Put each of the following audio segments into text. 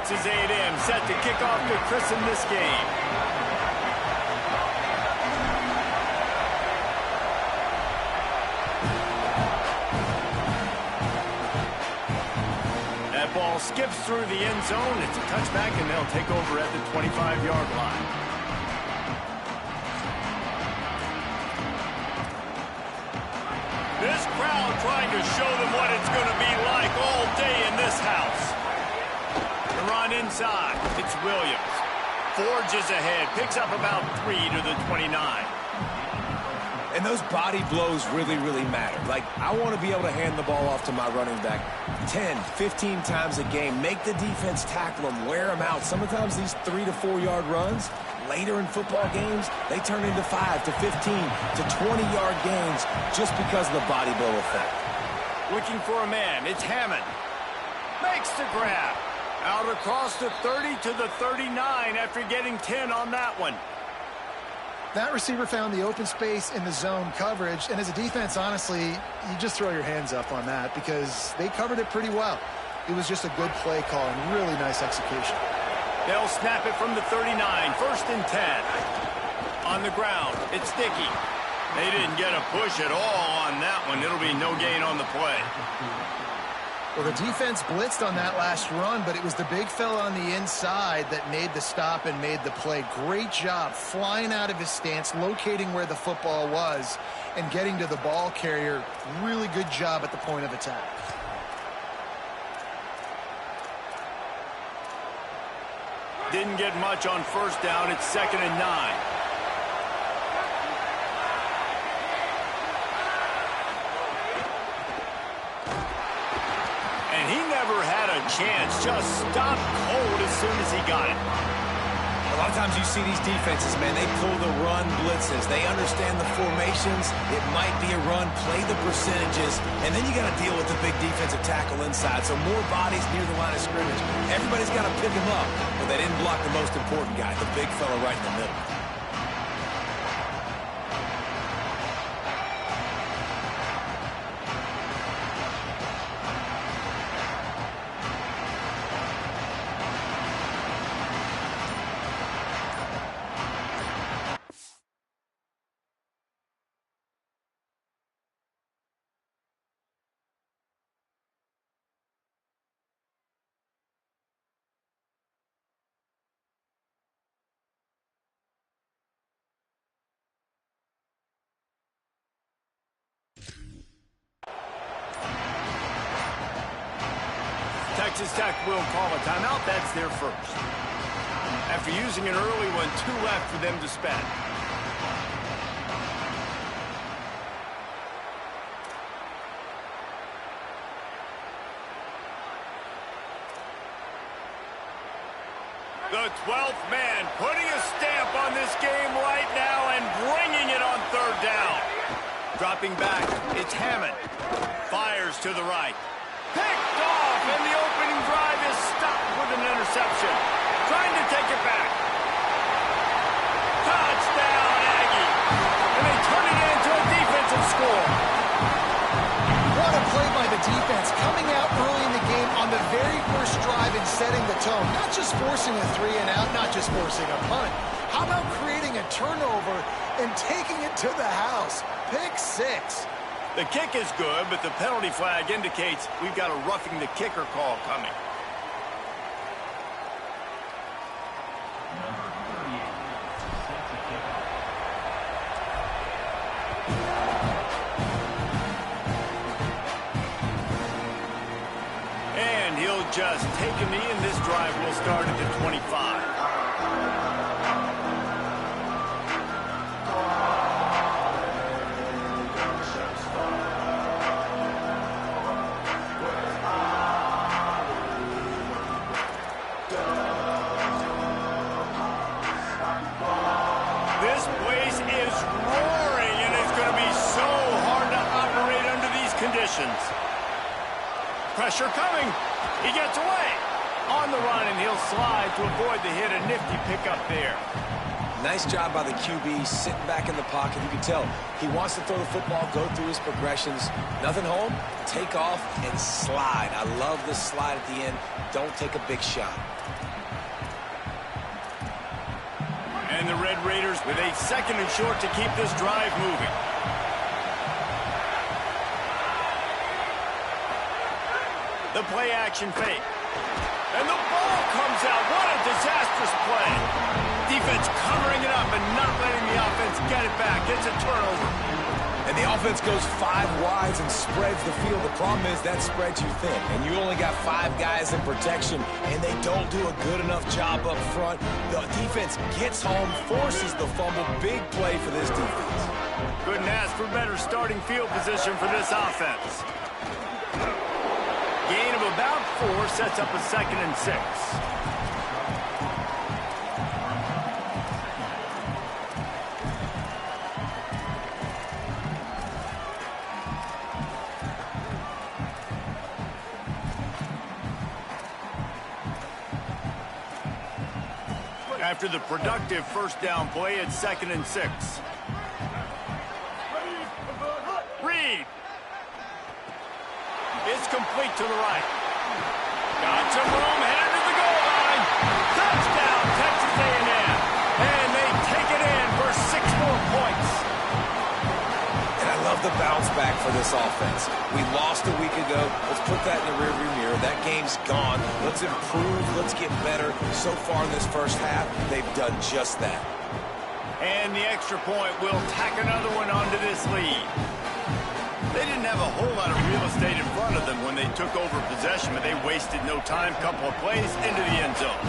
Texas A&M set to kick off to christen this game. That ball skips through the end zone. It's a touchback, and they'll take over at the 25-yard line. This crowd trying to show them what it's going to be like all day in this house. The run inside. It's Williams. Forges ahead. Picks up about 3 to the 29. And those body blows really, really matter. Like, I want to be able to hand the ball off to my running back 10, 15 times a game. Make the defense tackle them, wear them out. Sometimes these 3 to 4 yard runs, later in football games, they turn into 5 to 15 to 20-yard gains just because of the body blow effect. Looking for a man. It's Hammond. Makes the grab. Out across the 30 to the 39 after getting 10 on that one. That receiver found the open space in the zone coverage, and as a defense, honestly, you just throw your hands up on that because they covered it pretty well. It was just a good play call and really nice execution. They'll snap it from the 39, 1st and 10. On the ground, it's Dickey. They didn't get a push at all on that one. It'll be no gain on the play. Well, the defense blitzed on that last run, but it was the big fella on the inside that made the stop and made the play. Great job flying out of his stance, locating where the football was, and getting to the ball carrier. Really good job at the point of attack. Didn't get much on 1st down. It's 2nd and 9. And he never had a chance. Just stopped cold as soon as he got it. A lot of times you see these defenses, man, they pull the run blitzes. They understand the formations. It might be a run, play the percentages, and then you got to deal with the big defensive tackle inside. So more bodies near the line of scrimmage. Everybody's got to pick him up, but they didn't block the most important guy, the big fella right in the middle. Texas Tech will call a timeout. That's their first. After using an early one, 2 left for them to spend. The 12th man putting a stamp on this game right now and bringing it on 3rd down. Dropping back, it's Hammond. Fires to the right. Picked off, and the opening drive is stopped with an interception. Trying to take it back. Touchdown, Aggie. And they turn it into a defensive score. What a play by the defense, coming out early in the game on the very first drive and setting the tone. Not just forcing a 3 and out, not just forcing a punt. How about creating a turnover and taking it to the house? Pick 6. The kick is good, but the penalty flag indicates we've got a roughing the kicker call coming. And he'll just take a knee, and this drive will start at the 25. This place is roaring, and it's going to be so hard to operate under these conditions. Pressure coming. He gets away. On the run, and he'll slide to avoid the hit. A nifty pickup there. Nice job by the QB, sitting back in the pocket. You can tell he wants to throw the football, go through his progressions. Nothing home, take off, and slide. I love the slide at the end. Don't take a big shot. And the Red Raiders with a 2nd and short to keep this drive moving. The play action fake. And the ball comes out. What a disastrous play. Defense covering it up and not letting the offense get it back. It's a turnover. And the offense goes 5 wides and spreads the field. The problem is that spreads you thin. And you only got 5 guys in protection, and they don't do a good enough job up front. The defense gets home, forces the fumble. Big play for this defense. Couldn't ask for better starting field position for this offense. Gain of about 4 sets up a 2nd and 6. After the productive first down play, it's 2nd and 6. Reed. It's complete to the right. Got some room, headed to the goal line. Touchdown, Texas A&M. And they take it in for 6 more points. And I love the bounce back for this offense. We lost a week ago. Let's put that in the rearview mirror. That game's gone. Let's improve. Let's get better. So far in this first half, they've done just that. And the extra point will tack another one onto this lead. They didn't have a whole lot of real estate in front of them when they took over possession, but they wasted no time. Couple of plays into the end zone.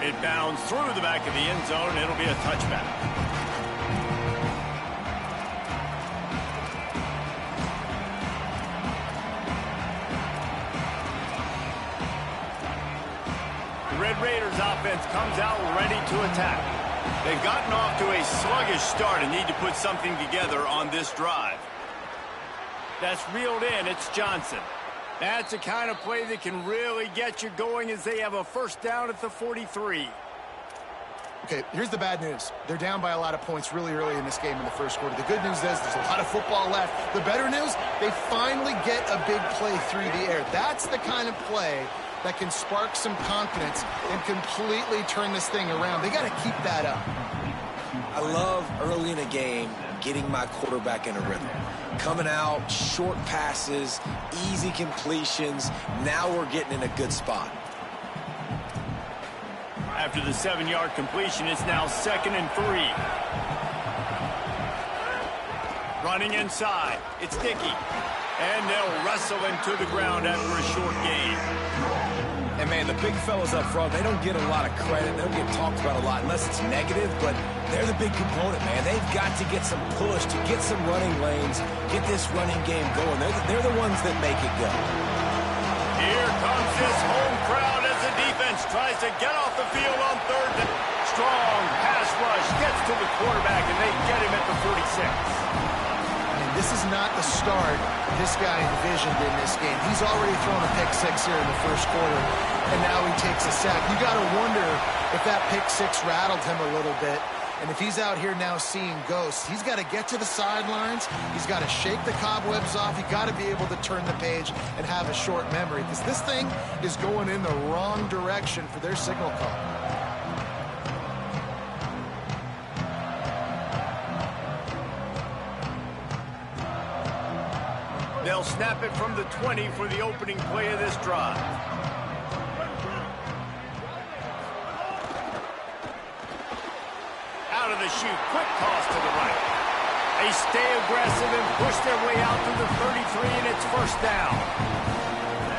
It bounds through the back of the end zone, and it'll be a touchback. The Red Raiders offense comes out ready to attack. They've gotten off to a sluggish start and need to put something together on this drive. That's reeled in. It's Johnson. That's the kind of play that can really get you going as they have a first down at the 43. Okay, here's the bad news. They're down by a lot of points really early in this game in the first quarter. The good news is there's a lot of football left. The better news, they finally get a big play through the air. That's the kind of play that can spark some confidence and completely turn this thing around. They got to keep that up. I love early in a game getting my quarterback in a rhythm. Coming out, short passes, easy completions. Now we're getting in a good spot. After the 7-yard completion, it's now 2nd and 3. Running inside, it's Dickey. And they'll wrestle him to the ground after a short gain. And, man, the big fellas up front, they don't get a lot of credit. They don't get talked about a lot unless it's negative, but they're the big component, man. They've got to get some push, to get some running lanes, get this running game going. They're the ones that make it go. Here comes this home crowd as the defense tries to get off the field on 3rd down. Strong pass rush gets to the quarterback, and they get him at the 46. This is not the start this guy envisioned in this game. He's already thrown a pick 6 here in the first quarter, and now he takes a sack. You got to wonder if that pick 6 rattled him a little bit. And if he's out here now seeing ghosts, he's got to get to the sidelines. He's got to shake the cobwebs off. He's got to be able to turn the page and have a short memory, because this thing is going in the wrong direction for their signal call. They'll snap it from the 20 for the opening play of this drive. Out of the chute, quick toss to the right. They stay aggressive and push their way out to the 33, and it's first down.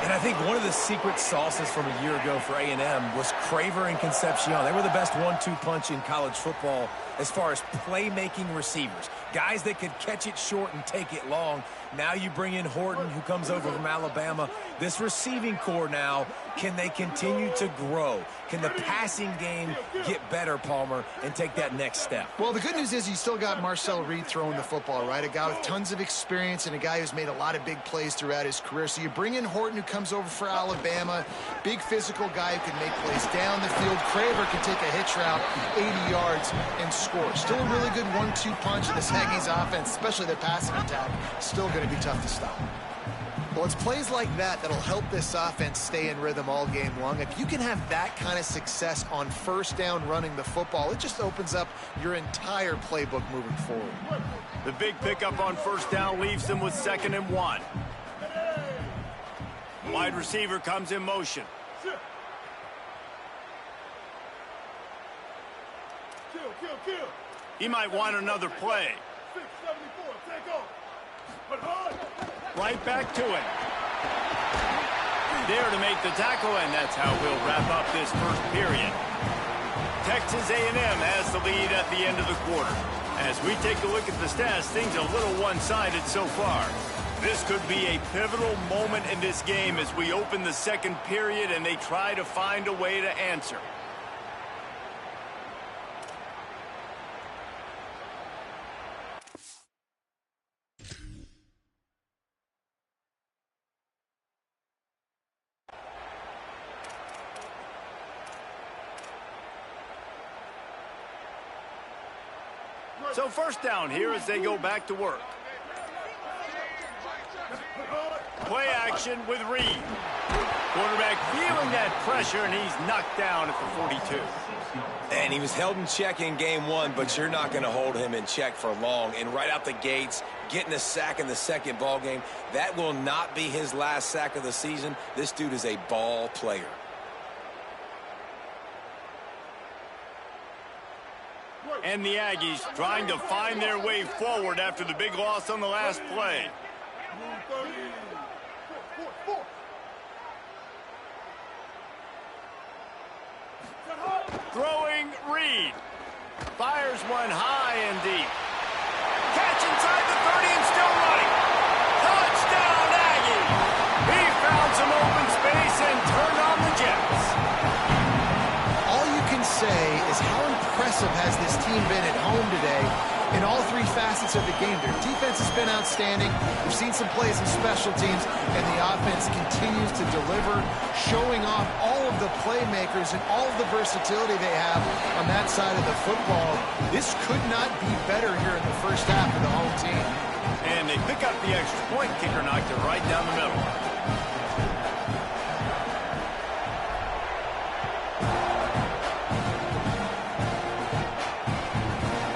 And I think one of the secret sauces from a year ago for A&M was Craver and Concepcion. They were the best 1-2 punch in college football as far as playmaking receivers. Guys that could catch it short and take it long. Now you bring in Horton, who comes over from Alabama. This receiving core now, can they continue to grow? Can the passing game get better, Palmer, and take that next step? Well, the good news is you still got Marcel Reed throwing the football, right? A guy with tons of experience and a guy who's made a lot of big plays throughout his career. So you bring in Horton, who comes over for Alabama, big physical guy who can make plays down the field. Craver can take a hitch route, 80 yards, and score. Still a really good 1-2 punch in this Aggies offense, especially their passing attack. Still going to be tough to stop. Well, it's plays like that that'll help this offense stay in rhythm all game long. If you can have that kind of success on first down running the football, it just opens up your entire playbook moving forward. The big pickup on first down leaves them with 2nd and 1. Wide receiver comes in motion. He might want another play. Right back to it. There to make the tackle, and that's how we'll wrap up this first period. Texas A&M has the lead at the end of the quarter. As we take a look at the stats, things are a little one-sided so far. This could be a pivotal moment in this game as we open the second period and they try to find a way to answer. So first down here as they go back to work. Play action with Reed. Quarterback feeling that pressure, and he's knocked down at the 42. And he was held in check in game 1, but you're not going to hold him in check for long. And right out the gates, getting a sack in the second ball game, that will not be his last sack of the season. This dude is a ball player. And the Aggies trying to find their way forward after the big loss on the last play. Throwing Reed. Fires one high and deep. Catch inside the 30 and still running. Touchdown Aggies. He found some open space and turned on the Jets. All you can say is how impressive has this team been at home today in all three facets of the game. Their defense has been outstanding. We've seen some plays in special teams, and the offense continues to deliver, showing off all of the playmakers and all of the versatility they have on that side of the football. This could not be better here in the first half of the home team. And they pick up the extra point. Kicker knocked it right down the middle.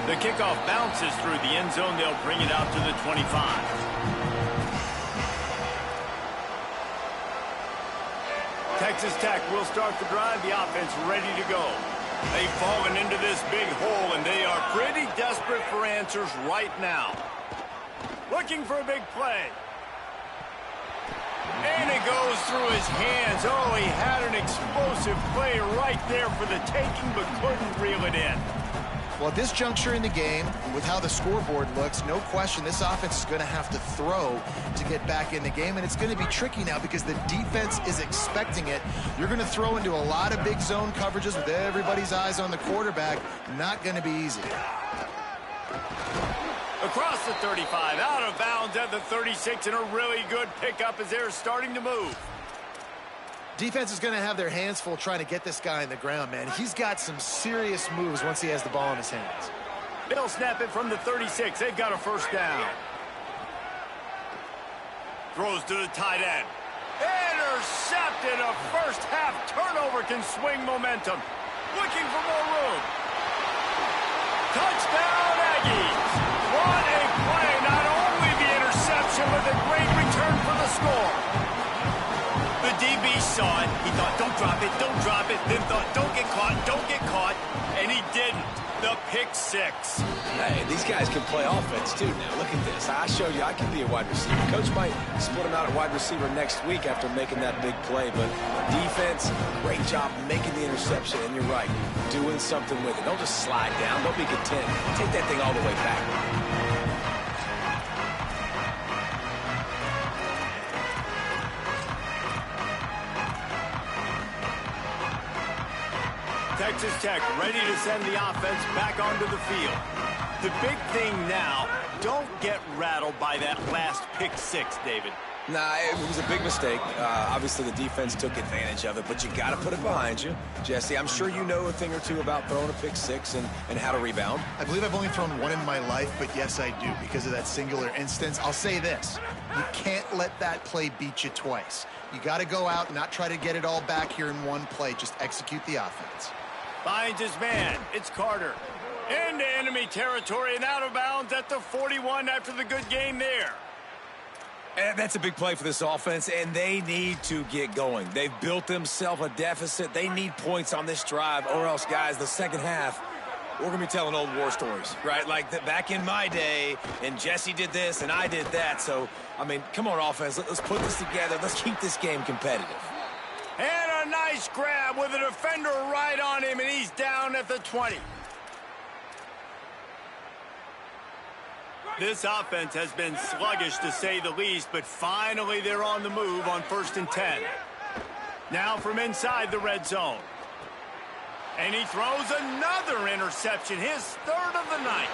The kickoff bounces through the end zone. They'll bring it out to the 25. Texas Tech will start the drive. The offense ready to go. They've fallen into this big hole, and they are pretty desperate for answers right now. Looking for a big play. And it goes through his hands. Oh, he had an explosive play right there for the taking, but couldn't reel it in. Well, at this juncture in the game, with how the scoreboard looks, no question this offense is going to have to throw to get back in the game, and it's going to be tricky now because the defense is expecting it. You're going to throw into a lot of big zone coverages with everybody's eyes on the quarterback. Not going to be easy. Across the 35, out of bounds at the 36, and a really good pickup as they're starting to move. Defense is going to have their hands full trying to get this guy in the ground, man. He's got some serious moves once he has the ball in his hands. They'll snap it from the 36. They've got a first down. Throws to the tight end. Intercepted. A first half turnover can swing momentum. Looking for more room. Touchdown Aggies. What a play. Not only the interception, but a great return for the score. The DB saw it. He thought, don't drop it, don't drop it. Then thought, don't get caught. And he didn't. The pick six. Hey, these guys can play offense, too, now. Look at this. I showed you I can be a wide receiver. Coach might split him out at wide receiver next week after making that big play. But defense, great job making the interception. And you're right, doing something with it. Don't just slide down. Don't be content. Take that thing all the way back. Texas Tech ready to send the offense back onto the field. The big thing now, don't get rattled by that last pick six, David. Nah, it was a big mistake. Obviously, the defense took advantage of it, but you got to put it behind you. Jesse, I'm sure you know a thing or two about throwing a pick six and how to rebound. I believe I've only thrown one in my life, but yes, I do because of that singular instance. I'll say this. You can't let that play beat you twice. You got to go out and not try to get it all back here in one play. Just execute the offense. Finds his man. It's Carter. Into enemy territory and out of bounds at the 41 after the good game there. And that's a big play for this offense, and they need to get going. They've built themselves a deficit. They need points on this drive, or else, guys, the second half, we're going to be telling old war stories, right? Like back in my day, and Jesse did this, and I did that. So, I mean, come on, offense. Let's put this together. Let's keep this game competitive. And a nice grab with a defender right on him, and he's down at the 20. This offense has been sluggish, to say the least, but finally they're on the move on 1st and 10. Now from inside the red zone. And he throws another interception, his third of the night.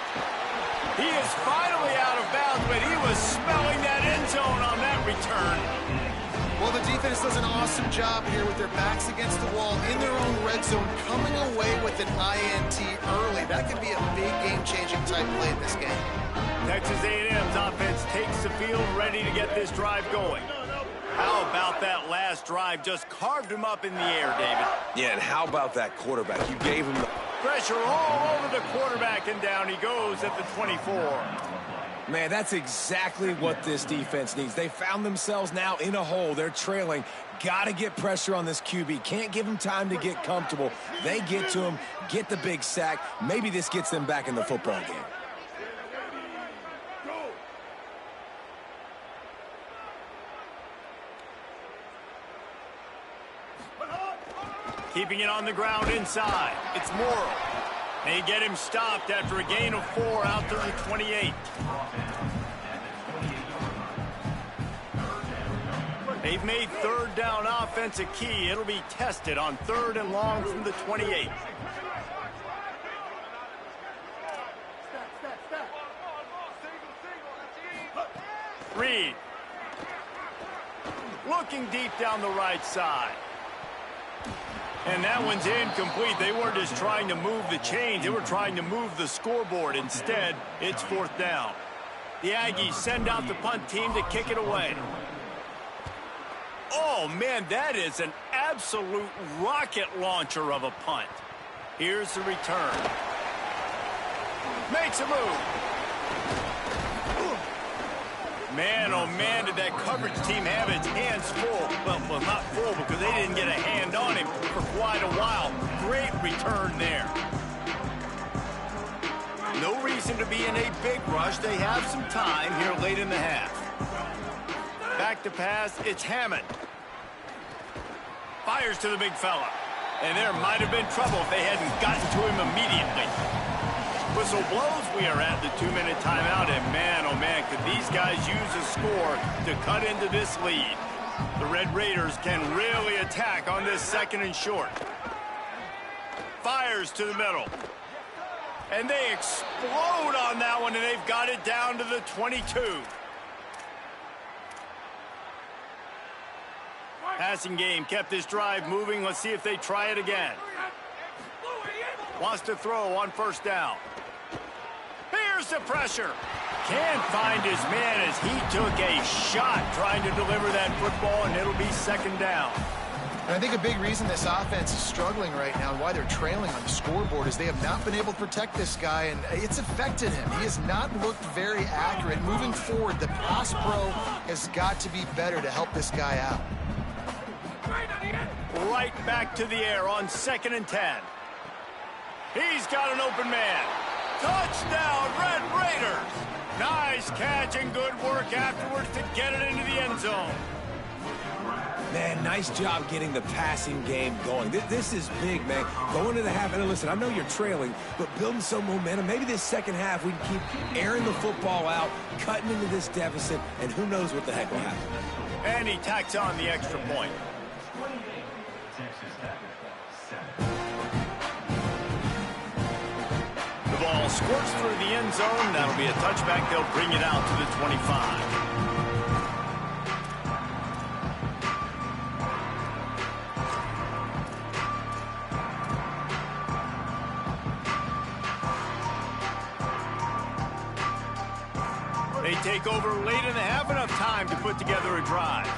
He is finally out of bounds, but he was smelling that end zone on that return. Well, the defense does an awesome job here with their backs against the wall in their own red zone, coming away with an INT early. That could be a big game-changing type play in this game. Texas A&M's offense takes the field, ready to get this drive going. How about that last drive? Just carved him up in the air, David. Yeah, and how about that quarterback? You gave him the pressure all over the quarterback, and down he goes at the 24. Man, that's exactly what this defense needs. They found themselves now in a hole. They're trailing. Got to get pressure on this QB. Can't give him time to get comfortable. They get to him, get the big sack. Maybe this gets them back in the football game. Keeping it on the ground inside. It's Morrill. They get him stopped after a gain of 4 out to the 28. They've made third down offense a key. It'll be tested on 3rd and long from the 28. Reed. Looking deep down the right side. And that one's incomplete. They weren't just trying to move the chains. They were trying to move the scoreboard. Instead, it's 4th down. The Aggies send out the punt team to kick it away. Oh, man, that is an absolute rocket launcher of a punt. Here's the return. Makes a move. Man, oh man, did that coverage team have its hands full. Well, not full because they didn't get a hand on him for quite a while. Great return there. No reason to be in a big rush. They have some time here late in the half. Back to pass, it's Hammond. Fires to the big fella. And there might have been trouble if they hadn't gotten to him immediately. Whistle blows, we are at the 2-minute timeout, and man, oh man, could these guys use a score to cut into this lead. The Red Raiders can really attack on this 2nd and short. Fires to the middle. And they explode on that one, and they've got it down to the 22. Passing game kept this drive moving. Let's see if they try it again. Wants to throw on 1st down. Here's the pressure. Can't find his man as he took a shot trying to deliver that football, and it'll be 2nd down. And I think a big reason this offense is struggling right now and why they're trailing on the scoreboard is they have not been able to protect this guy, and it's affected him. He has not looked very accurate. Moving forward, the pass pro has got to be better to help this guy out. Right back to the air on 2nd and 10. He's got an open man. Touchdown, Red Raiders. Nice catch and good work afterwards to get it into the end zone. Man, nice job getting the passing game going. This is big, man. Going to the half, and listen, I know you're trailing, but building some momentum. Maybe this 2nd half we can keep airing the football out, cutting into this deficit, and who knows what the heck will happen. And he tacks on the extra point. ball squirts through the end zone. That'll be a touchback. They'll bring it out to the 25. They take over late in the half, enough time to put together a drive.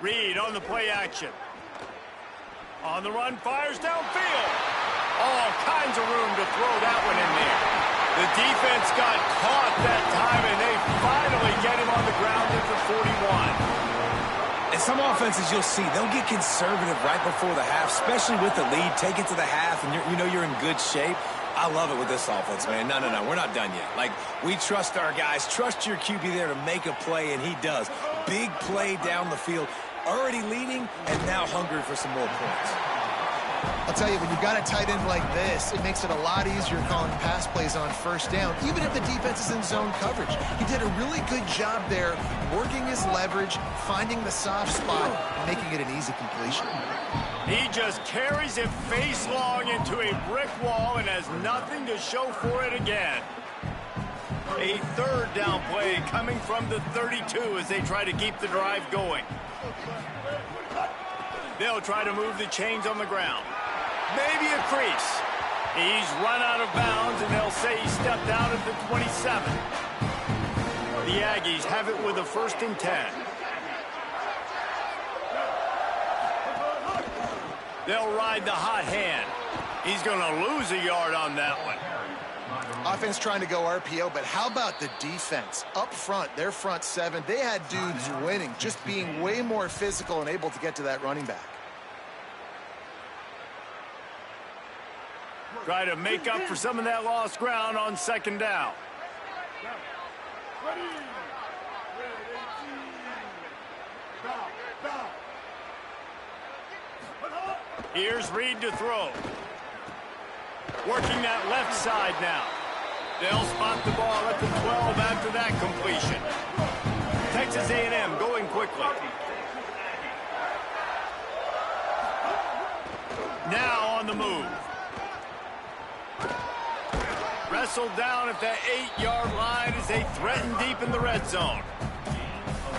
Reed on the play action. On the run, fires downfield. All kinds of room to throw that one in there. The defense got caught that time, and they finally get him on the ground at the 41. And some offenses you'll see, they'll get conservative right before the half, especially with the lead. Take it to the half, and you're in good shape. I love it with this offense, man. No, we're not done yet. Like, we trust our guys. Trust your QB there to make a play, and he does. Big play down the field. Already leading, and now hungry for some more points. I'll tell you, when you've got a tight end like this, it makes it a lot easier calling pass plays on first down, even if the defense is in zone coverage. He did a really good job there, working his leverage, finding the soft spot, and making it an easy completion. He just carries it face long into a brick wall and has nothing to show for it again. A third down play coming from the 32 as they try to keep the drive going. They'll try to move the chains on the ground. Maybe a crease. He's run out of bounds, and they'll say he stepped out at the 27. The Aggies have it with a 1st and 10. They'll ride the hot hand. He's going to lose a yard on that one. Offense trying to go RPO, but how about the defense? Up front, their front seven, they had dudes winning, just being way more physical and able to get to that running back. Try to make up for some of that lost ground on 2nd down. Here's Reed to throw. Working that left side now. They'll spot the ball at the 12 after that completion. Texas A&M going quickly. Now on the move. Wrestled down at the 8-yard line as they threaten deep in the red zone.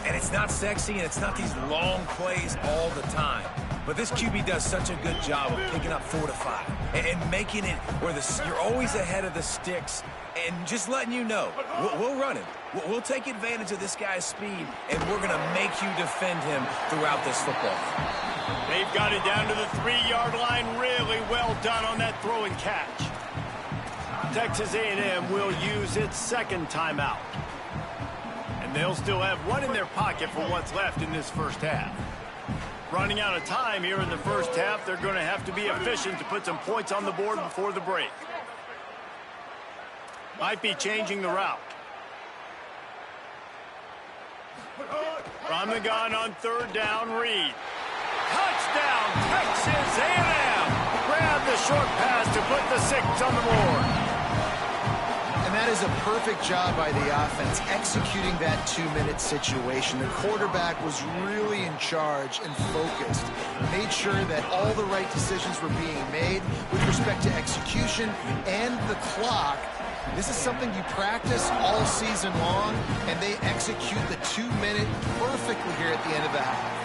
And it's not sexy, and it's not these long plays all the time. But this QB does such a good job of picking up 4 to 5 and making it where you're always ahead of the sticks and just letting you know, we'll run him. We'll take advantage of this guy's speed, and we're going to make you defend him throughout this football. They've got it down to the 3-yard line. Really well done on that throw and catch. Texas A&M will use its 2nd timeout. And they'll still have one in their pocket for what's left in this first half. Running out of time here in the first half, they're going to have to be efficient to put some points on the board before the break. Might be changing the route. From the gun on 3rd down, Reed. Touchdown, Texas A&M! Grab the short pass to put the 6 on the board. And that is a perfect job by the offense, executing that 2-minute situation. The quarterback was really in charge and focused. Made sure that all the right decisions were being made with respect to execution and the clock. This is something you practice all season long, and they execute the 2-minute perfectly here at the end of the half.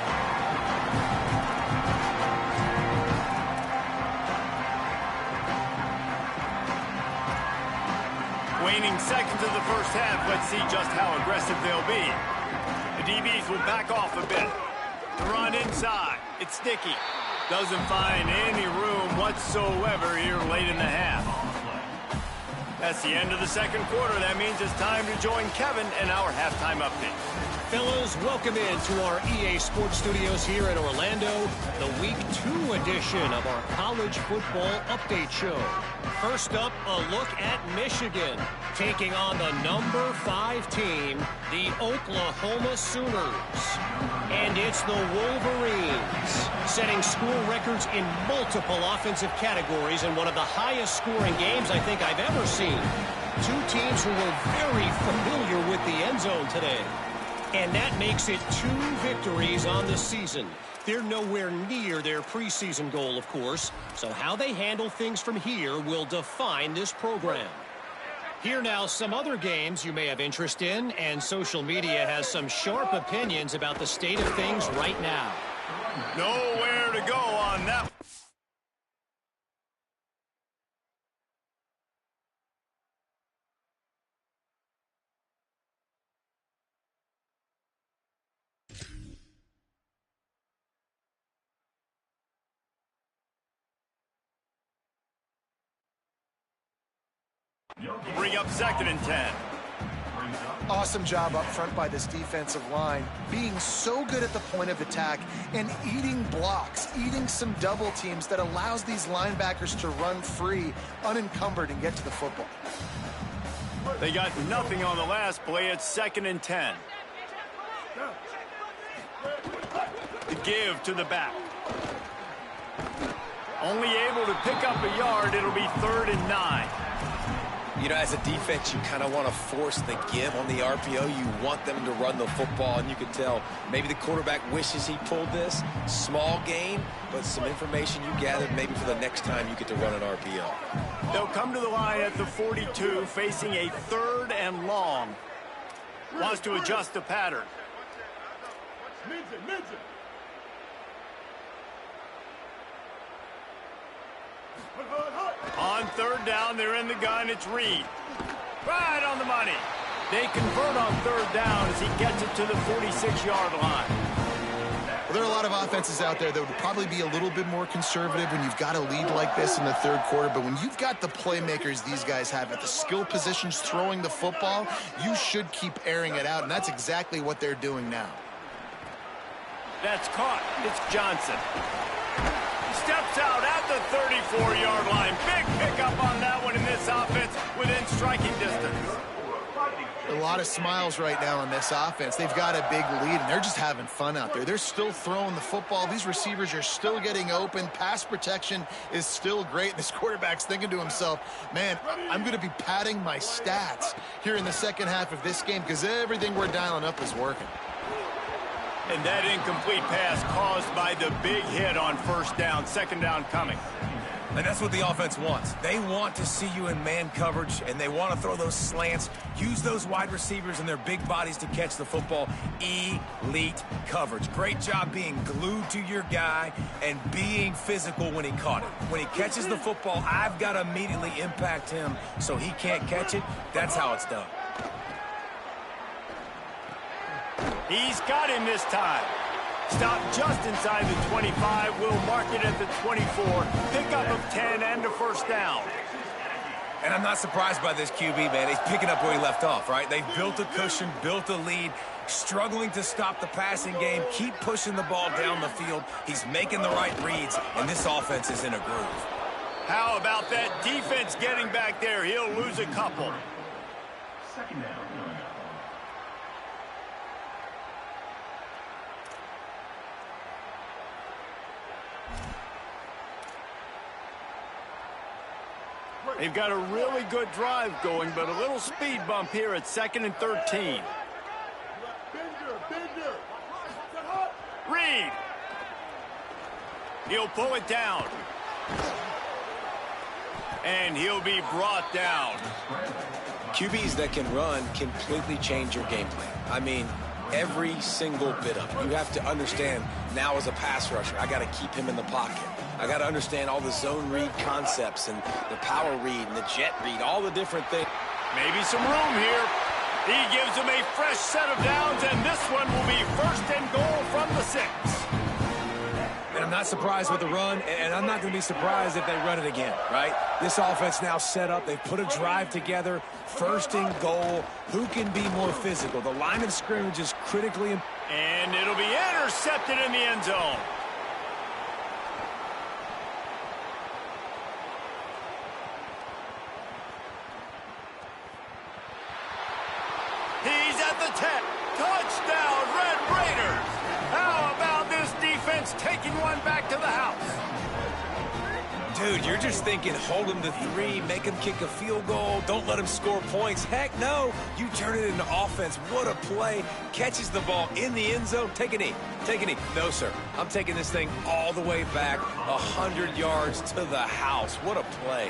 Waning seconds of the first half. Let's see just how aggressive they'll be. The DBs will back off a bit. The run inside. It's sticky. Doesn't find any room whatsoever here late in the half. That's the end of the 2nd quarter. That means it's time to join Kevin in our halftime update. Fellas, welcome into our EA Sports Studios here in Orlando, the Week 2 edition of our College Football Update Show. First up, a look at Michigan, taking on the number 5 team, the Oklahoma Sooners. And it's the Wolverines, setting school records in multiple offensive categories in one of the highest scoring games I think I've ever seen. Two teams who were very familiar with the end zone today. And that makes it 2 victories on the season. They're nowhere near their preseason goal, of course. So how they handle things from here will define this program. Here now, some other games you may have interest in, and social media has some sharp opinions about the state of things right now. Nowhere to go on that. Bring up 2nd and 10. Awesome job up front by this defensive line, being so good at the point of attack and eating blocks, eating some double teams that allows these linebackers to run free, unencumbered, and get to the football. They got nothing on the last play. It's 2nd and 10. The give to the back. Only able to pick up a yard. It'll be 3rd and 9. You know, as a defense, you kind of want to force the give on the RPO. You want them to run the football, and you can tell maybe the quarterback wishes he pulled this. Small gain, but some information you gathered maybe for the next time you get to run an RPO. They'll come to the line at the 42, facing a 3rd and long. Wants to adjust the pattern. On 3rd down, they're in the gun. It's Reed. Right on the money. They convert on 3rd down as he gets it to the 46-yard line. Well, there are a lot of offenses out there that would probably be a little bit more conservative when you've got a lead like this in the 3rd quarter. But when you've got the playmakers these guys have at the skill positions throwing the football, you should keep airing it out. And that's exactly what they're doing now. That's caught. It's Johnson. Steps out at the 34-yard line. Big pickup on that one in this offense within striking distance. A lot of smiles right now on this offense. They've got a big lead, and they're just having fun out there. They're still throwing the football. These receivers are still getting open. Pass protection is still great. This quarterback's thinking to himself, man, I'm going to be padding my stats here in the second half of this game because everything we're dialing up is working. And that incomplete pass caused by the big hit on 1st down. 2nd down coming. And that's what the offense wants. They want to see you in man coverage, and they want to throw those slants, use those wide receivers and their big bodies to catch the football. Elite coverage. Great job being glued to your guy and being physical when he caught it. When he catches the football, I've got to immediately impact him so he can't catch it. That's how it's done. He's got him this time. Stopped just inside the 25. Will mark it at the 24. Pickup of 10 and a 1st down. And I'm not surprised by this QB, man. He's picking up where he left off, right? They've built a cushion, built a lead, struggling to stop the passing game, keep pushing the ball down the field. He's making the right reads, and this offense is in a groove. How about that defense getting back there? He'll lose a couple. 2nd down. They've got a really good drive going, but a little speed bump here at 2nd and 13. Reed. He'll pull it down. And he'll be brought down. QBs that can run completely change your game plan. I mean, every single bit of it. You have to understand now as a pass rusher, I got to keep him in the pocket. I got to understand all the zone read concepts and the power read and the jet read, all the different things. Maybe some room here. He gives him a fresh set of downs, and this one will be 1st and goal from the 6. And I'm not surprised with the run, and I'm not going to be surprised if they run it again, right? This offense now set up. They've put a drive together. 1st and goal. Who can be more physical? The line of scrimmage is critically important. And it'll be intercepted in the end zone. He's at the 10. Touchdown, Red Raiders. How about this defense taking one back to the house? Dude, you're just thinking hold him to 3, make him kick a field goal, don't let him score points. Heck no, you turn it into offense. What a play. Catches the ball in the end zone. Take a knee. Take a knee. No, sir. I'm taking this thing all the way back 100 yards to the house. What a play.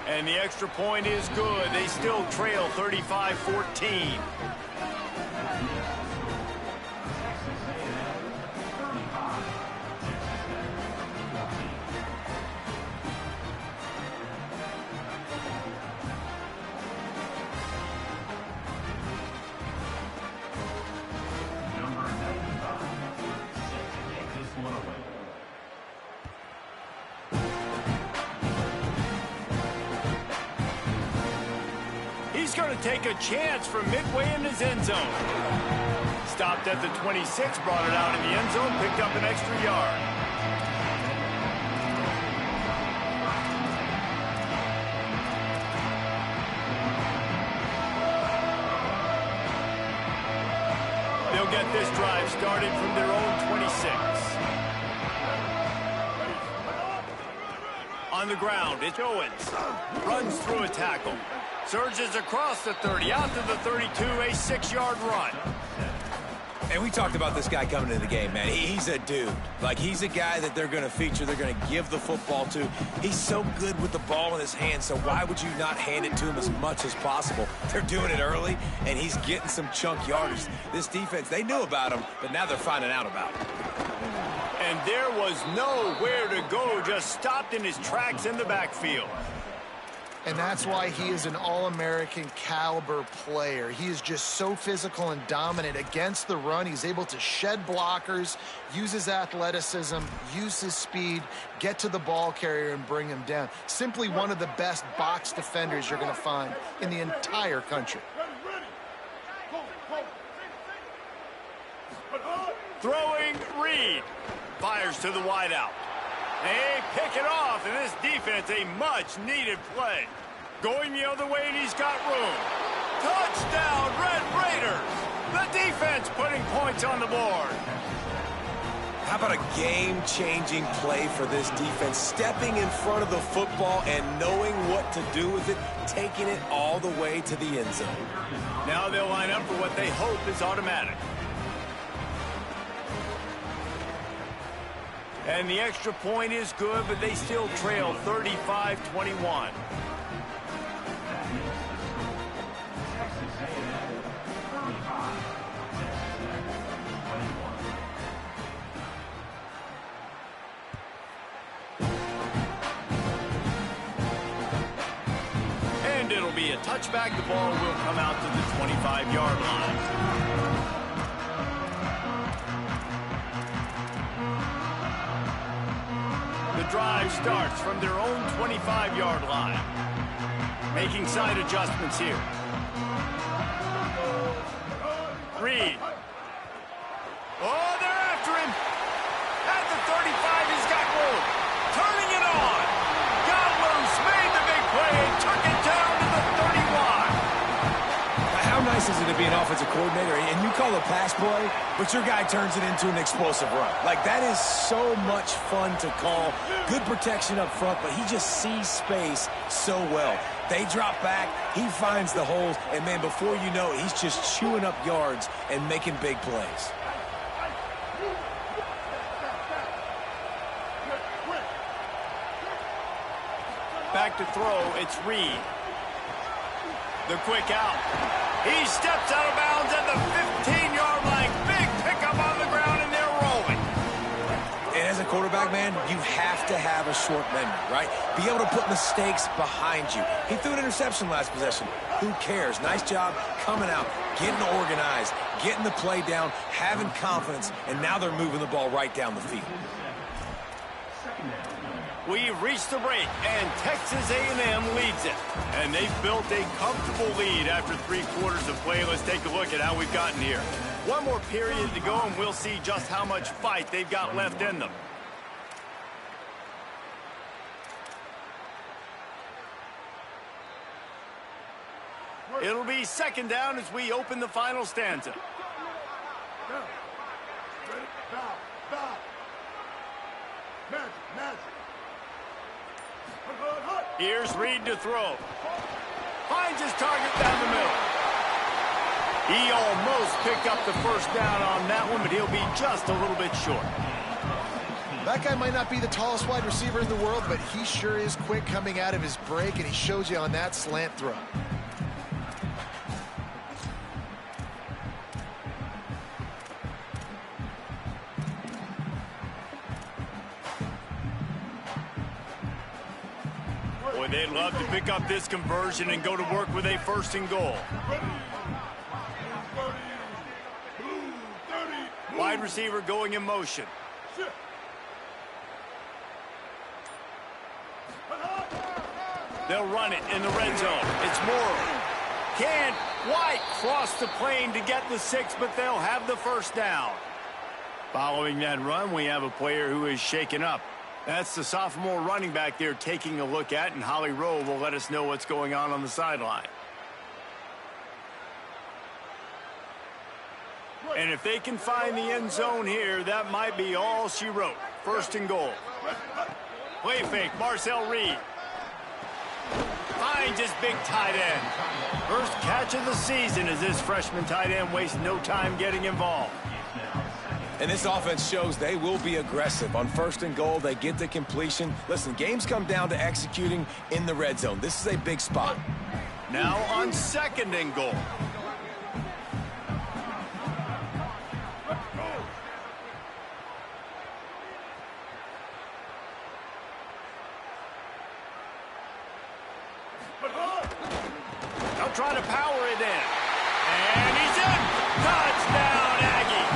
And the extra point is good. They still trail 35-14. He's going to take a chance from midway in his end zone. Stopped at the 26, brought it out in the end zone, picked up an extra yard. They'll get this drive started from their own 26. On the ground, it's Owens. Runs through a tackle. Surges across the 30, out to the 32, a 6-yard run. And we talked about this guy coming into the game, man. He's a dude. Like, he's a guy that they're going to feature, they're going to give the football to. He's so good with the ball in his hand, so why would you not hand it to him as much as possible? They're doing it early, and he's getting some chunk yardage. This defense, they knew about him, but now they're finding out about him. And there was nowhere to go, just stopped in his tracks in the backfield. And that's why he is an All-American caliber player. He is just so physical and dominant against the run. He's able to shed blockers, use his athleticism, use his speed, get to the ball carrier and bring him down. Simply one of the best box defenders you're going to find in the entire country. Throwing Reed. Fires to the wideout. They pick it off, and this defense, a much-needed play. Going the other way, and he's got room. Touchdown, Red Raiders! The defense putting points on the board. How about a game-changing play for this defense? Stepping in front of the football and knowing what to do with it, taking it all the way to the end zone. Now they'll line up for what they hope is automatic. And the extra point is good, but they still trail 35-21. And it'll be a touchback. The ball will come out to the 25-yard line. The drive starts from their own 25-yard line. Making side adjustments here. Reed. Oh, they're after him. At the 35, he's got room. Turning it on. Got loose, made the big play, and took it down to the 31. How nice is it to be an offensive coordinator and you call a pass play, but your guy turns it into an explosive run? Like, that is so much fun to call. Good protection up front, but he just sees space so well. They drop back, he finds the holes, and man, before you know it, he's just chewing up yards and making big plays. Back to throw, it's Reed. The quick out. He steps out of bounds at the 15-yard line. Big pickup on the ground, and they're rolling. And as a quarterback, man, you have to have a short memory, right? Be able to put mistakes behind you. He threw an interception last possession. Who cares? Nice job coming out, getting organized, getting the play down, having confidence, and now they're moving the ball right down the field. We've reached the break, and Texas A&M leads it. And they've built a comfortable lead after 3 quarters of play. Let's take a look at how we've gotten here. One more period to go, and we'll see just how much fight they've got left in them. It'll be second down as we open the final stanza. Here's Reed to throw. Finds his target down the middle. He almost picked up the first down on that one, but he'll be just a little bit short. That guy might not be the tallest wide receiver in the world, but he sure is quick coming out of his break, and he shows you on that slant throw. Boy, they'd love to pick up this conversion and go to work with a 1st and goal. Wide receiver going in motion. They'll run it in the red zone. It's Morrow. Can White cross the plane to get the 6, but they'll have the first down. Following that run, we have a player who is shaken up. That's the sophomore running back they're taking a look at, and Holly Rowe will let us know what's going on the sideline. And if they can find the end zone here, that might be all she wrote. 1st and goal. Play fake, Marcel Reed. Finds his big tight end. First catch of the season as this freshman tight end wastes no time getting involved. And this offense shows they will be aggressive. On 1st and goal, they get the completion. Listen, games come down to executing in the red zone. This is a big spot. Now on 2nd and goal. They'll try to power it in. And he's in. Touchdown, Aggie.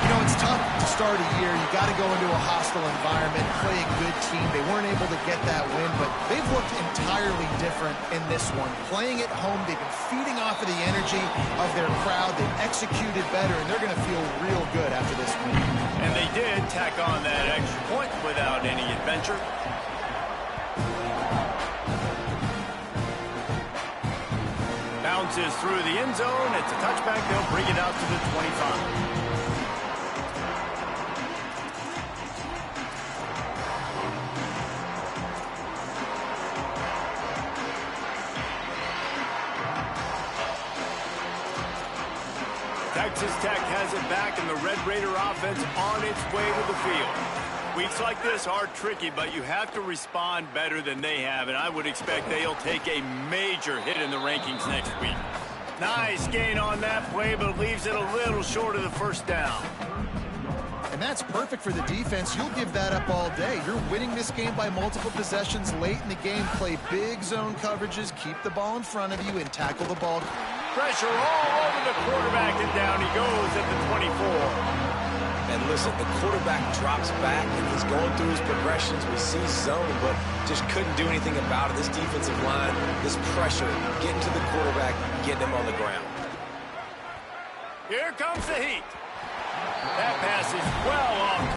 You know, it's tough to start a year. You got to go into a hostile environment, play a good team. They weren't able to get that win, but they've looked entirely different in this one. Playing at home, they've been feeding off of the energy of their crowd. They've executed better, and they're going to feel real good after this win. And they did tack on that extra point without any adventure. Bounces through the end zone. It's a touchback. They'll bring it out to the 25. Texas Tech has it back, and the Red Raider offense on its way to the field. Weeks like this are tricky, but you have to respond better than they have, and I would expect they'll take a major hit in the rankings next week. Nice gain on that play, but it leaves it a little short of the first down. And that's perfect for the defense. You'll give that up all day. You're winning this game by multiple possessions late in the game. Play big zone coverages, keep the ball in front of you, and tackle the ball. Pressure all over the quarterback, and down he goes at the 24. And listen, the quarterback drops back, and he's going through his progressions. We see zone, but just couldn't do anything about it. This defensive line, this pressure, getting to the quarterback, getting him on the ground. Here comes the heat. That pass is well off